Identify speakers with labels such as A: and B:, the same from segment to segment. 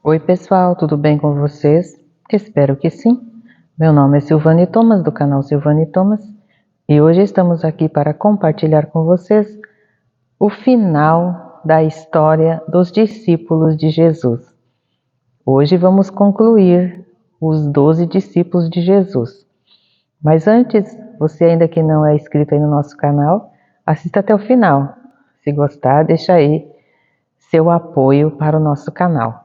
A: Oi pessoal, tudo bem com vocês? Espero que sim. Meu nome é Silvane Thomas, do canal Silvane Thomas, e hoje estamos aqui para compartilhar com vocês o final da história dos discípulos de Jesus. Hoje vamos concluir os 12 discípulos de Jesus. Mas antes, você ainda que não é inscrito aí no nosso canal, assista até o final. Se gostar, deixa aí seu apoio para o nosso canal,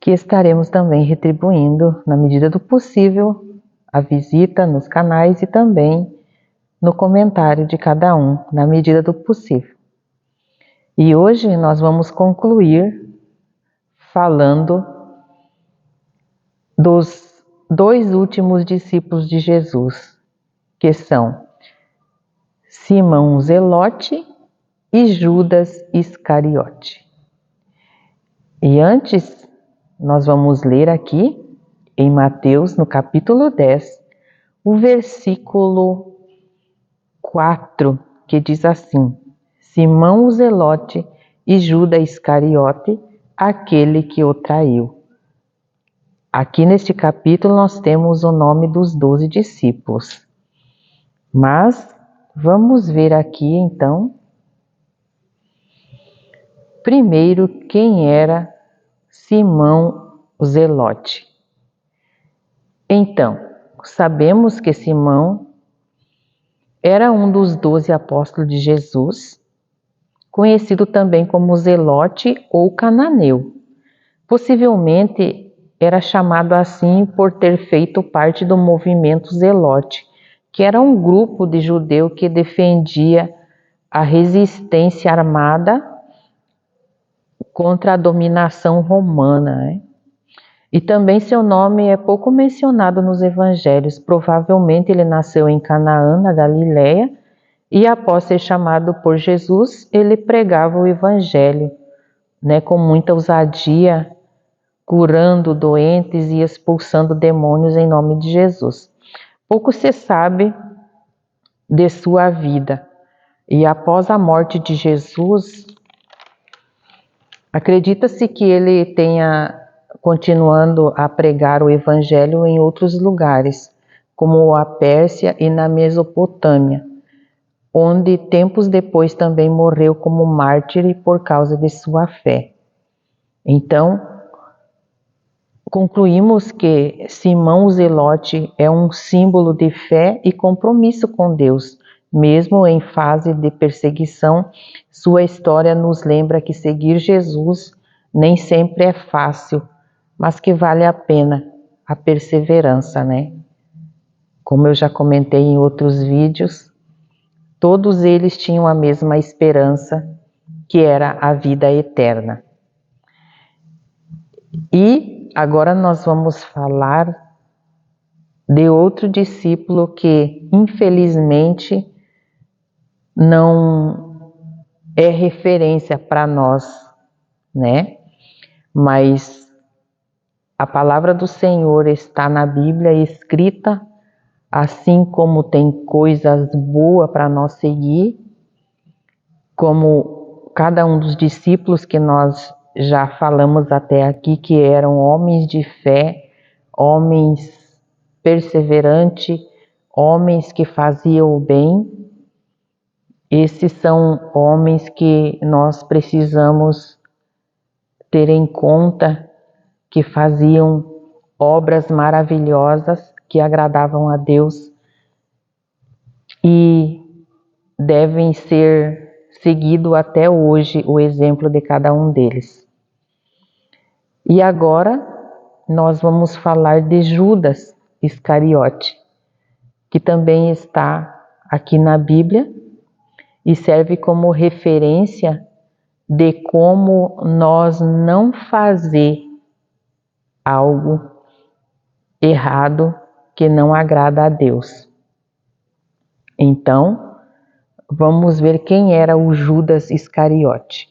A: que estaremos também retribuindo, na medida do possível, a visita nos canais e também no comentário de cada um, na medida do possível. E hoje nós vamos concluir falando dos dois últimos discípulos de Jesus, que são Simão Zelote e Judas Iscariote. E antes, nós vamos ler aqui em Mateus, no capítulo 10, o versículo 4, que diz assim: Simão o Zelote e Judas Iscariote, aquele que o traiu. Aqui neste capítulo nós temos o nome dos 12 discípulos. Mas vamos ver aqui então, primeiro, quem era Simão o Zelote. Então, sabemos que Simão era um dos 12 apóstolos de Jesus, conhecido também como Zelote ou Cananeu. Possivelmente era chamado assim por ter feito parte do movimento Zelote, que era um grupo de judeus que defendia a resistência armada contra a dominação romana, né? E também seu nome é pouco mencionado nos evangelhos. Provavelmente ele nasceu em Canaã, na Galileia, e após ser chamado por Jesus, ele pregava o evangelho, né, com muita ousadia, curando doentes e expulsando demônios em nome de Jesus. Pouco se sabe de sua vida. E após a morte de Jesus, acredita-se que ele tenha continuando a pregar o evangelho em outros lugares, como a Pérsia e na Mesopotâmia, onde tempos depois também morreu como mártir por causa de sua fé. Então, concluímos que Simão Zelote é um símbolo de fé e compromisso com Deus. Mesmo em fase de perseguição, sua história nos lembra que seguir Jesus nem sempre é fácil, mas que vale a pena a perseverança, né? Como eu já comentei em outros vídeos, todos eles tinham a mesma esperança, que era a vida eterna. E agora nós vamos falar de outro discípulo que, infelizmente, não é referência para nós, né? Mas a palavra do Senhor está na Bíblia escrita, assim como tem coisas boas para nós seguir, como cada um dos discípulos que nós já falamos até aqui, que eram homens de fé, homens perseverantes, homens que faziam o bem. Esses são homens que nós precisamos ter em conta, que faziam obras maravilhosas que agradavam a Deus e devem ser seguido até hoje o exemplo de cada um deles. E agora nós vamos falar de Judas Iscariote, que também está aqui na Bíblia e serve como referência de como nós não fazer algo errado que não agrada a Deus. Então, vamos ver quem era o Judas Iscariote.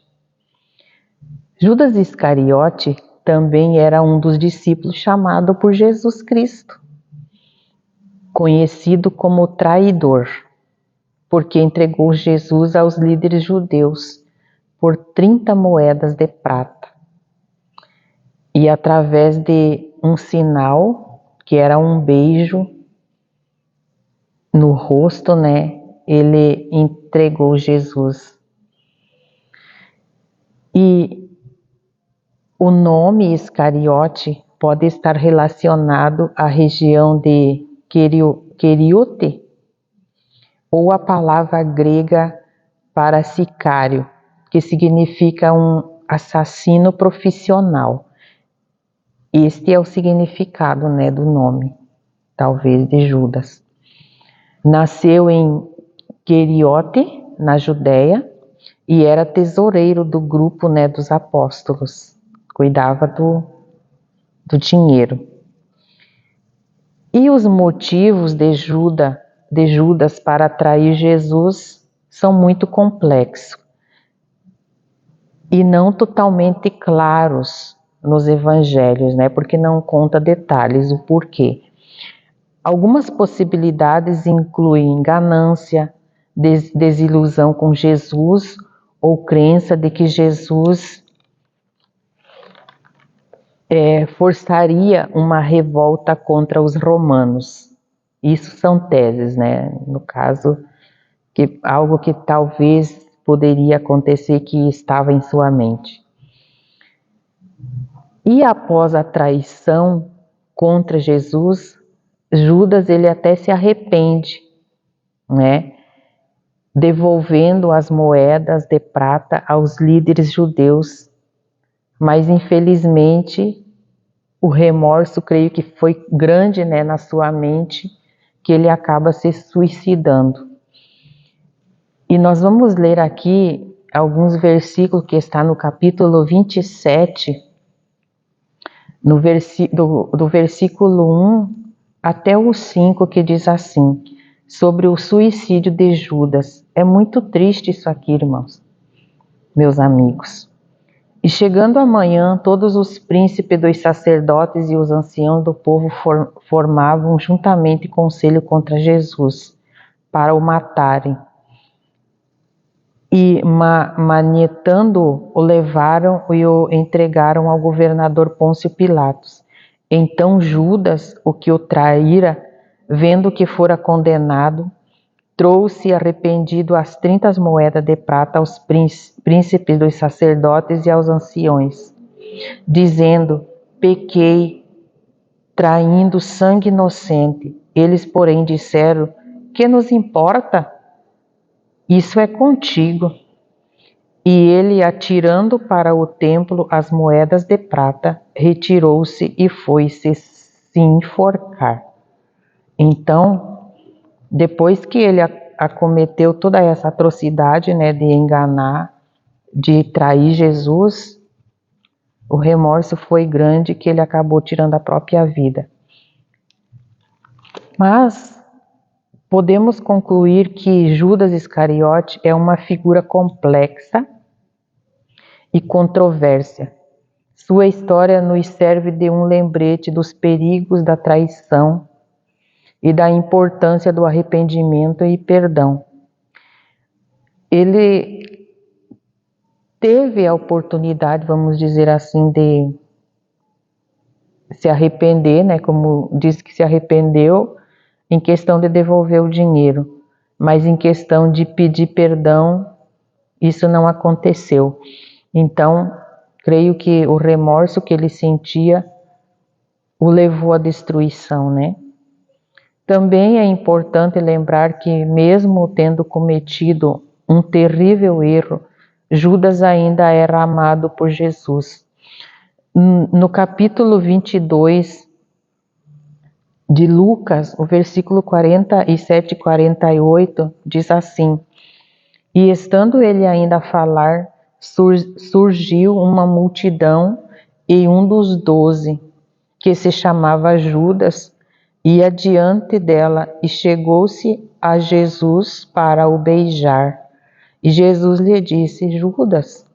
A: Judas Iscariote também era um dos discípulos chamado por Jesus Cristo, conhecido como traidor, porque entregou Jesus aos líderes judeus por 30 moedas de prata. E através de um sinal, que era um beijo no rosto, né, ele entregou Jesus. E o nome Iscariote pode estar relacionado à região de Queriote, ou a palavra grega para sicário, que significa um assassino profissional. Este é o significado, né, do nome, talvez, de Judas. Nasceu em Queriote, na Judéia, e era tesoureiro do grupo, né, dos apóstolos. Cuidava do dinheiro. E os motivos de Judas para atrair Jesus são muito complexos e não totalmente claros nos evangelhos, né? Porque não conta detalhes o porquê. Algumas possibilidades incluem ganância, desilusão com Jesus ou crença de que Jesus forçaria uma revolta contra os romanos. Isso são teses, né? No caso, algo que talvez poderia acontecer que estava em sua mente. E após a traição contra Jesus, Judas ele até se arrepende, né? Devolvendo as moedas de prata aos líderes judeus. Mas infelizmente o remorso, creio que foi grande, né, na sua mente, que ele acaba se suicidando. E nós vamos ler aqui alguns versículos que está no capítulo 27, do versículo 1 até o 5, que diz assim, sobre o suicídio de Judas. É muito triste isso aqui, irmãos, meus amigos. E chegando a manhã, todos os príncipes dos sacerdotes e os anciãos do povo formavam juntamente conselho contra Jesus, para o matarem. E manietando-o, o levaram e o entregaram ao governador Pôncio Pilatos. Então Judas, o que o traíra, vendo que fora condenado, trouxe arrependido as 30 moedas de prata aos príncipes dos sacerdotes e aos anciões, dizendo, pequei, traindo sangue inocente. Eles, porém, disseram, que nos importa? Isso é contigo. E ele, atirando para o templo as moedas de prata, retirou-se e foi-se se enforcar. Então, depois que ele acometeu toda essa atrocidade, né, de enganar, de trair Jesus, o remorso foi grande que ele acabou tirando a própria vida. Mas podemos concluir que Judas Iscariote é uma figura complexa e controversa. Sua história nos serve de um lembrete dos perigos da traição e da importância do arrependimento e perdão. Ele teve a oportunidade, vamos dizer assim, de se arrepender, né? Como disse que se arrependeu em questão de devolver o dinheiro, mas em questão de pedir perdão, isso não aconteceu. Então, creio que o remorso que ele sentia o levou à destruição, né? Também é importante lembrar que, mesmo tendo cometido um terrível erro, Judas ainda era amado por Jesus. No capítulo 22 de Lucas, o versículo 47 e 48, diz assim, e estando ele ainda a falar, surgiu uma multidão e um dos 12, que se chamava Judas, ia diante dela e chegou-se a Jesus para o beijar. E Jesus lhe disse, Judas,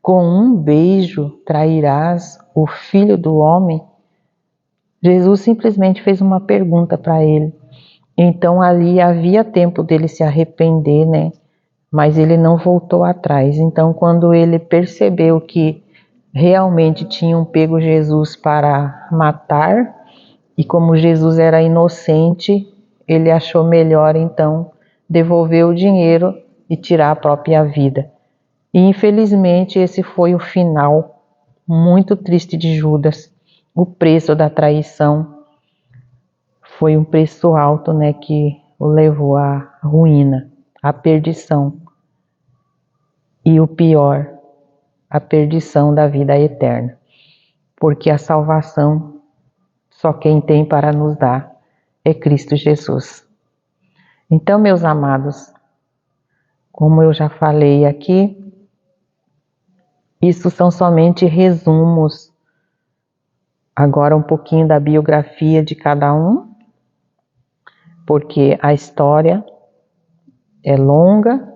A: com um beijo trairás o Filho do Homem? Jesus simplesmente fez uma pergunta para ele. Então ali havia tempo dele se arrepender, né? Mas ele não voltou atrás. Então quando ele percebeu que realmente tinham pego Jesus para matar, e como Jesus era inocente, ele achou melhor então devolver o dinheiro e tirar a própria vida. E infelizmente esse foi o final muito triste de Judas. O preço da traição foi um preço alto, né, que o levou à ruína, à perdição. E o pior, a perdição da vida eterna. Porque a salvação só quem tem para nos dar é Cristo Jesus. Então, meus amados, como eu já falei aqui, isso são somente resumos. Agora um pouquinho da biografia de cada um, porque a história é longa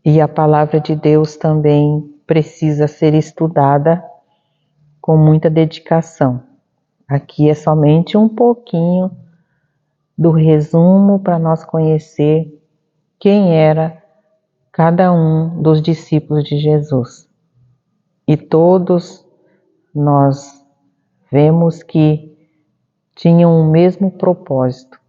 A: e a palavra de Deus também precisa ser estudada com muita dedicação. Aqui é somente um pouquinho do resumo para nós conhecer quem era cada um dos discípulos de Jesus. E todos nós vemos que tinham o mesmo propósito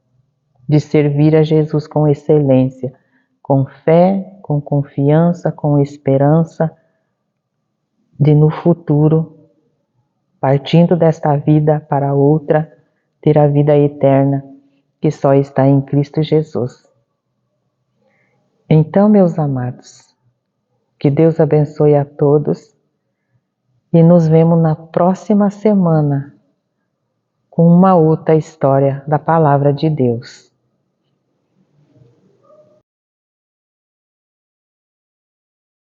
A: de servir a Jesus com excelência, com fé, com confiança, com esperança, de no futuro, partindo desta vida para outra, ter a vida eterna que só está em Cristo Jesus. Então, meus amados, que Deus abençoe a todos e nos vemos na próxima semana com uma outra história da Palavra de Deus.